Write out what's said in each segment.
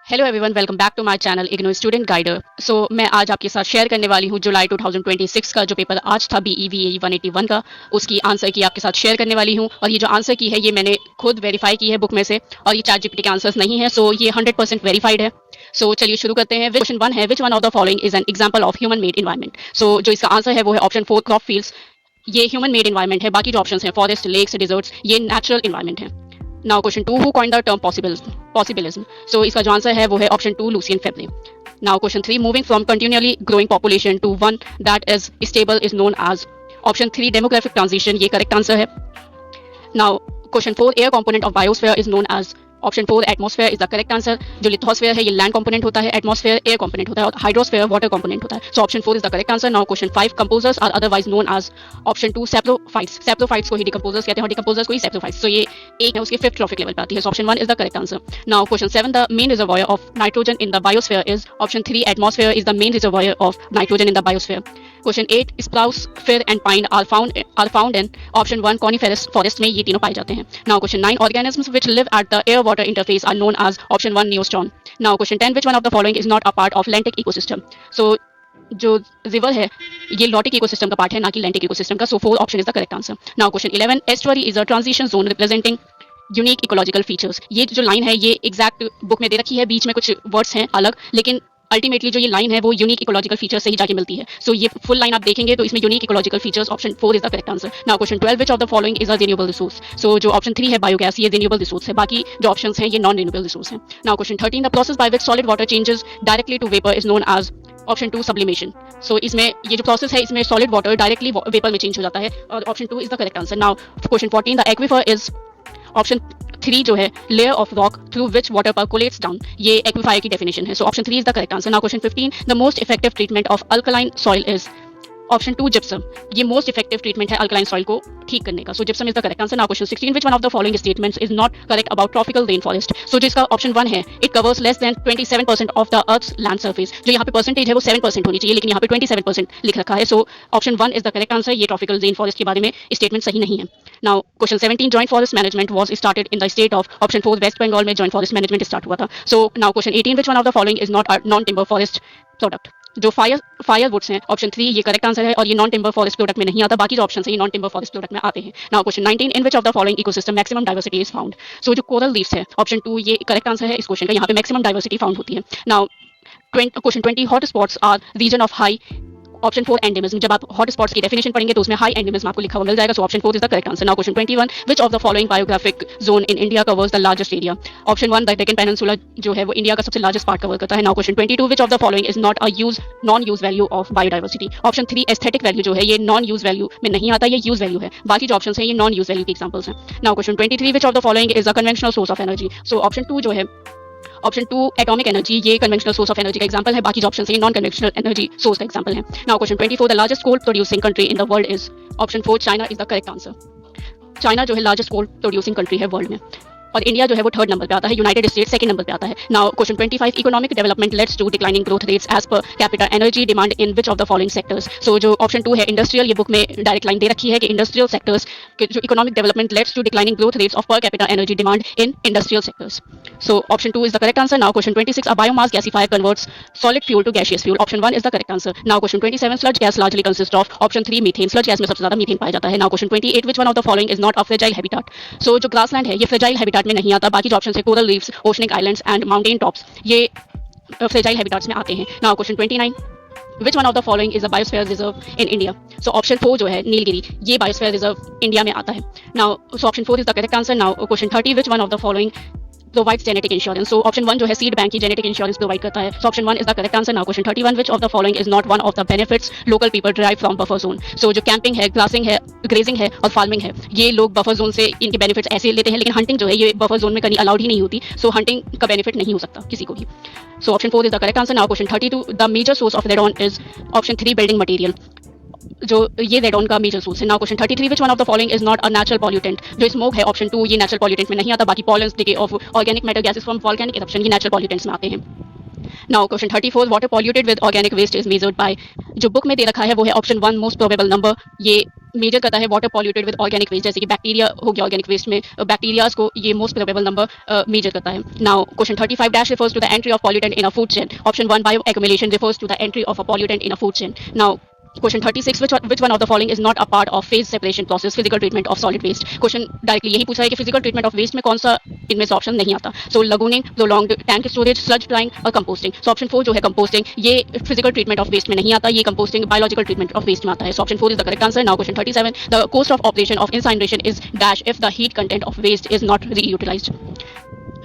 Hello everyone, welcome back to my channel IGNOU student guider. मैं आज आपके साथ शेयर करने वाली हूँ जुलाई 2026 का जो पेपर आज था BEVAE 181 का, उसकी आंसर की आपके साथ शेयर करने वाली हूँ। और ये जो आंसर की है ये मैंने खुद वेरीफाई की है बुक में से, और ये चैट जीपीटी के आंसर्स नहीं है। ये 100% वेरीफाइड है। चलिए शुरू करते हैं। क्वेश्चन 1 है, which one of the following is an example of human made environment. जो इसका आंसर है वो है ऑप्शन 4 क्रॉप फील्ड्स। ये ह्यूमन मेड इन्वायरमेंट है। बाकी जो ऑप्शन है फॉरेस्ट, लेक्स, डिजर्ट्स, ये नेचुरल इन्वायरमेंट है। Now question 2, who coined the term possibilism. इसका जो आंसर है वो है option 2 Lucien Febvre. Now question 3, moving from continuously growing population to one that is stable is known as. Option 3 demographic transition, ये correct answer है। Now question 4, air component of biosphere is known as. Option 4 atmosphere is the correct answer. जो lithosphere है ये land component होता है, atmosphere air component होता है, और हाइड्रोस्फेयर वाटर कंपोनेंट होता है। Option 4 is the correct answer. Now question 5, composers are otherwise known as. Option 2 saprophytes. Saprophytes को ही डिकम्पोजर्स कहते हैं और डिकम्पोजर्स को ही सैप्रोफाइट्स। ये एक है, उसके 5th ट्रॉफिक लेवल पे आती है। Option 1 is the correct answer. Now question 7, the main reservoir of nitrogen in the biosphere is. Option 3 atmosphere is the main reservoir of nitrogen in the biosphere. Question 8, spruce, fir and pine are found in. Option 1 coniferous forest में ये तीनों पाए जाते हैं। Now question 9, organisms which live at the air water interface are known as. Option 1 न्यूस्टॉर्म। Now question 10, which one of the following is not a part of lentic ecosystem. जो river है ये lotic ecosystem का part है, ना कि lentic ecosystem का। 4 option is the correct answer. Now question 11, estuary is a transition zone representing unique ecological features. ये जो लाइन है ये एग्जैक्ट बुक में दे रखी है, बीच में कुछ वर्ड्स हैं अलग, लेकिन अल्टीमेटली जो ये लाइन है वो यूनिक इकोलॉजिकल फीचर्स से ही जाके मिलती है। ये फुल लाइन आप देखेंगे तो इसमें unique ecological features, option 4 is the correct answer. Now question 12, which of the following is a renewable resource. जो ऑप्शन 3 है बायोगैस, ये रिन्यूएबल रिसोर्स है। बाकी जो ऑप्शंस हैं ये नॉन रिन्यूएबल रिसोर्स हैं। Now question 13, the process by which solid water changes directly to vapour is known as. Option 2 sublimation. इसमें ये जो प्रोसेस है इसमें सॉलिड वाटर डायरेक्टली वेपर में चेंज हो जाता है, और option 2 is the correct answer. Now question 14, the aquifer is. Option 3 जो है layer of rock through which water percolates down, ये एक्विफायर की डेफिनेशन है। Option 3 is the correct answer. Now question 15, the most effective treatment of alkaline soil is. Option 2 gypsum. ये most effective treatment है alkaline soil को ठीक करने का। Gypsum is the correct answer. Now question 16, which one of the following statements is not correct about tropical rain forest. जो इसका option 1 है, it covers less than 27% of the earth's land surface. जो यहाँ पे परसेंटेज है वो 7% होनी चाहिए, लेकिन यहाँ पे 27% लिख रखा है। Option 1 is the correct answer. ये ट्रॉपिकल रेन फॉरेस्ट के बारे में स्टेटमेंट सही नहीं है। Now question 17, joint forest management was started in the state of. Option 4 West Bengal में जॉइंट फॉरेस्ट मैनेजमेंट स्टार्ट हुआ था। Now question 18, which one of the following is not non timber forest product. जो fire woods हैं, option 3 ये correct answer है, और ये non timber forest product में नहीं आता। बाकी जो ऑप्शन है ये नॉन टिम्बर फॉरेस्ट प्रोडक्ट में आते हैं। Now question 19, in which of the following ecosystem maximum diversity is found. जो कोरल रीफ्स है, ऑप्शन 2 ये करेक्ट आंसर है इस क्वेश्चन का। यहाँ पे मैक्सिमम डाइवर्सिटी फाउंड होती है। Now question 20, hot spots are region of high. Option 4 endemism. जब आप हॉट स्पॉट्स की डेफिनेशन पढ़ेंगे तो उसमें हाई एंडेमिज्म आपको लिखा हुआ मिल जाएगा। Option 4 is the correct answer. Now question 21, which of the following biographic zone in India covers the largest area. Option 1 the Deccan peninsula जो है वो इंडिया का सबसे लार्जेस्ट पार्ट कवर करता है। Now question 22, which of the following is not a non use value of biodiversity. Option 3 aesthetic value जो है ये नॉन यूज वैल्यू में नहीं आता, ये यूज वैल्यू है। बाकी जो ऑप्शन है ये नॉन यूज वैल्यू के एग्जांपल्स हैं। Now question 23, which of the following is a conventional source of energy. Option 2 जो है, ऑप्शन 2 एटॉमिक एनर्जी, ये कन्वेंशनल सोर्स ऑफ एनर्जी का एग्जांपल है। बाकी जो ऑप्शन है नॉन कन्वेंशनल एनर्जी सोर्स का एग्जांपल है। Now question 24, the largest coal producing country in the world is. Option 4 China is the correct answer. China जो है लार्जेस्ट कोल प्रोड्यूसिंग कंट्री है वर्ल्ड में, और इंडिया जो है वो 3rd नंबर पे आता है, यूनाइटेड स्टेट्स 2nd नंबर पे आता है। Now question 25, economic development leads to declining growth rates as per capita energy demand in which of the following sectors. जो ऑप्शन 2 है इंडस्ट्रियल, ये बुक में डायरेक्ट लाइन दे रखी है कि इंडस्ट्रियल सेक्टर्स के जो economic development leads to declining growth rates of per capita energy demand in industrial sectors. Option 2 is the correct answer. Now question 26, a biomass gasifier converts solid fuel to gaseous fuel. Option 1 is the correct answer. Now question 27, sludge gas largely consist of. Option 3 methane. Sludge gas में सबसे ज्यादा methane पाया जाता है। Now question 28, which one of the following is not a fragile habitat. जो grassland है ये fragile habitat में नहीं आता। बाकी जो ऑप्शन है coral reefs, oceanic islands and mountain tops, ये फ्रेजाइल हैबिटेट्स में आते हैं। Now question 29, which one of the following is a biosphere reserve in India. Option 4 जो है नीलगिरी, ये बायोस्फीयर रिजर्व इंडिया में आता है। Now option 4 is the correct answer. Now question 30, which one of the following provides genetic insurance. Option 1 जो है seed bank की genetic insurance provide करता है। Option 1 is the correct answer. Now question 31, which of the following is not one of the benefits local people derive from buffer zone. जो camping है, grossing है, grazing है और farming है, ये लोग बफर जोन से इनके बेनिफिट्स ऐसे लेते हैं, लेकिन हंटिंग जो है ये बफर जोन में करनी अलाउड ही नहीं होती। हंटिंग का बेनिफिट नहीं हो सकता किसी को भी। Option 4 is the correct answer. Now question 32, the major source of radon is. Option 3 building material. जो ये रेडॉन का मेजर सोर्स है। Now question 33, which one of the following is not a natural pollutant. जो smoke है, option 2 ये natural pollutant में नहीं आता। बाकी pollens, decay of organic matter, gases from volcanic eruption, ये नेचुरल पॉल्यूटेंट्स में आते हैं। Now question 34, water polluted with organic waste is measured by. जो बुक में दे रखा है वो है ऑप्शन 1 मोस्ट प्रोबेबल नंबर, ये मेजर करता है water polluted with organic waste, जैसे कि बैक्टीरिया हो गया ऑर्गेनिक वेस्ट में, बैक्टीरियाज को ये मोस्ट प्रोबेबल नंबर मेजर करता है. Now question 35 dash refers to the entry of pollutant in a food chain. Option 1 bioaccumulation refers to the entry of a pollutant in a food chain. Now question 36, which one of the following is not a part of phase separation process, physical treatment of solid waste. Question directly यही पूछा है कि physical treatment of waste में कौन सा इनमें से option नहीं आता. So lagooning, prolonged tank storage, sludge drying और कंपोस्टिंग. सो ऑप्शन 4 जो है कंपोस्टिंग, ये फिजिकल ट्रीटमेंट ऑफ वेस्ट में नहीं आता, ये composting biological treatment of waste में आता है. So option 4 is the correct answer. Now question 37, the cost of operation of incineration is dash if the heat content of waste is not reutilised.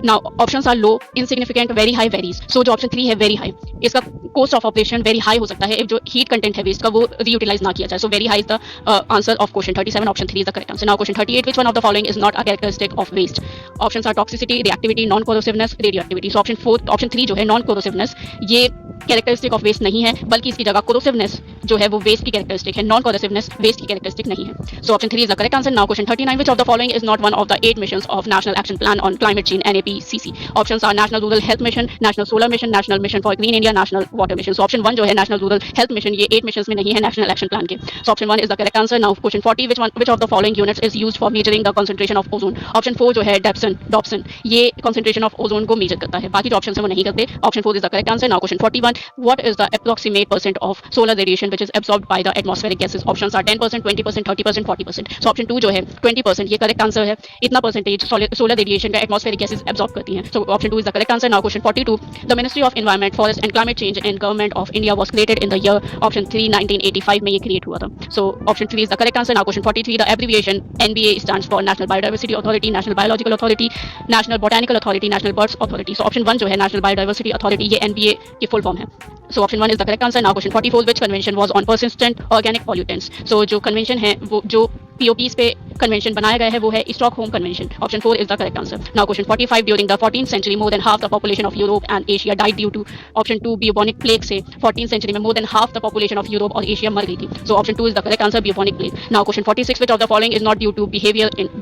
Now options are low, insignificant, very high, varies. So जो option 3 है very high, इसका cost of operation very high हो सकता है if जो heat content है waste का वो रीयूटिलाइज ना किया जाए. So very high is the answer of question 37. Option 3 is the correct answer. Now question 38, which one of the following is not a characteristic of waste. Options are toxicity, reactivity, non corrosiveness, radioactivity. So option 3 जो है non कोरोसिवनेस, ये characteristic of waste नहीं है, बल्कि इसकी जगह कोरोसिवनेस जो है वो वेस्ट की कैरेक्टरिस्टिक है, नॉन कोरोसिवनेस वेस्ट की कैरेक्टरिस्टिक नहीं है. So option 3 is the correct answer. Now question 39, which of the following is not one of the 8 missions of National Action Plan on Climate Change NAPCC. Options are national rural health mission, national solar mission, national mission for green India, national water mission. So option 1 जो है national rural health mission, ये 8 missions में नहीं है national action plan के. सो option 1 is the correct answer. Now question 40, which of the following units is used for measuring the concentration of ozone. Option 4 जो है Dobson, ये concentration of ozone को major करता है, बाकी जो ऑप्शन है वो नहीं करते. Option 4 is the correct answer. Now question 41, what is the approximate percent of solar radiation which is absorbed by the atmospheric gases. Options are 10%, 20%, 30%, 40%. So option 2 जो है 20%, ये करेक्ट आंसर है. इतना परसेंटेज सोलर रेडिएशन का atmospheric gases absorb करती हैं. सो option 2 is the correct answer. Now question 42, the ministry of environment, forest and climate change in government of India was created in the year. Option 3 1985 में ये create हुआ था. सो option 3 is the correct answer. Now question 43, the abbreviation NBA stands for national biodiversity authority, national biological authority, national botanical authority, national birds authority. So option 1 जो है national biodiversity authority, ये NBA की full form है. So option 1 is the correct answer. Now question 44, which convention was on persistent organic pollutants. So जो convention है वो जो POPs पे convention बनाया गया है वो है Stockholm Convention. Option 4 is the correct answer. Now question 45, during the 14th century more than half the population of Europe and Asia died due to option 2 bubonic plague से 14th century में more than half the population of Europe और Asia मर गई थी. So option 2 is the correct answer, bubonic plague. Now question 46, which of the following is not due to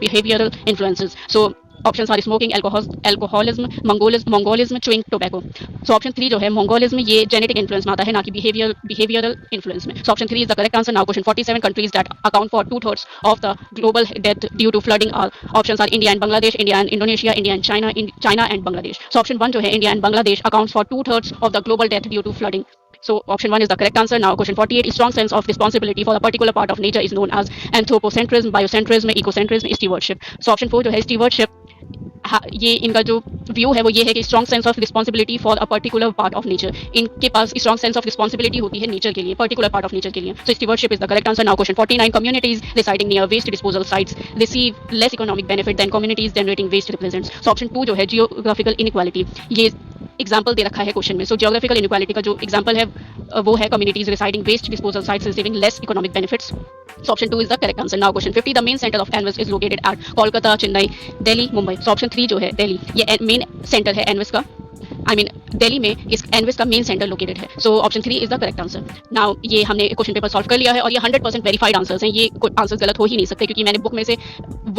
behavioral influences. So options are smoking, alcoholism, mongolism, chewing tobacco. So option 3 जो है mongolism, ये genetic influence में आता है, ना कि behavioral influence में. So option 3 is the correct answer. Now question 47, countries that account for 2/3 of the global death due to flooding are. Options are India and Bangladesh, India and Indonesia, India and China and Bangladesh. So option 1 जो है India and Bangladesh accounts for 2/3 of the global death due to flooding. So option 1 is the correct answer. Now question 48, strong sense of responsibility for a particular part of nature is known as anthropocentrism, biocentrism, ecocentrism, stewardship. So option 4 जो है stewardship, ये इनका जो view है वो ये है कि strong sense of responsibility for a particular part of nature. इनके पास स्ट्रॉन्ग सेंस ऑफ रिस्पॉन्सिबिलिटी होती है नेचर के लिए, पर्टिकुलर पार्ट ऑफ नेचर के लिए. So stewardship is the correct answer. Now question 49, communities residing near waste disposal sites receive less economic benefit than communities generating waste represents. So option 2 जो है geographical inequality, ये example दे रखा है question में. सो geographical inequality का जो example है वो है communities residing waste disposal sites receiving less economic benefits. So option 2 is the correct answer. Now question 50, the main center of Anvis is located at Kolkata, Chennai, Delhi, Mumbai. So option 3 जो है दिल्ली, ये main centre है Anvis का, दिल्ली में इस एनविस का main centre located है. So option 3 is the correct answer. Now ये हमने क्वेश्चन पेपर सॉल्व कर लिया है और ये 100% वेरीफाइड आंसर्स हैं. ये आंसर्स गलत हो ही नहीं सकते क्योंकि मैंने बुक में से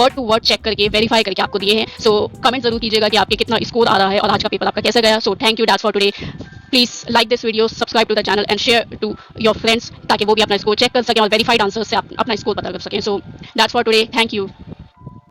वर्ड टू वर्ड चेक करके वेरीफाई करके आपको दिए हैं. सो कमेंट जरूर कीजिएगा कि आपके कितना स्कोर आ रहा है और आज का पेपर आपका कैसा गया. So thank you, that's for today. Please like this video, subscribe to the channel and share to your friends ताकि वो भी अपना स्कोर चेक कर सकें और वेरीफाइड आंसर से अपना स्कोर पता कर सकें. So that's for today, thank you.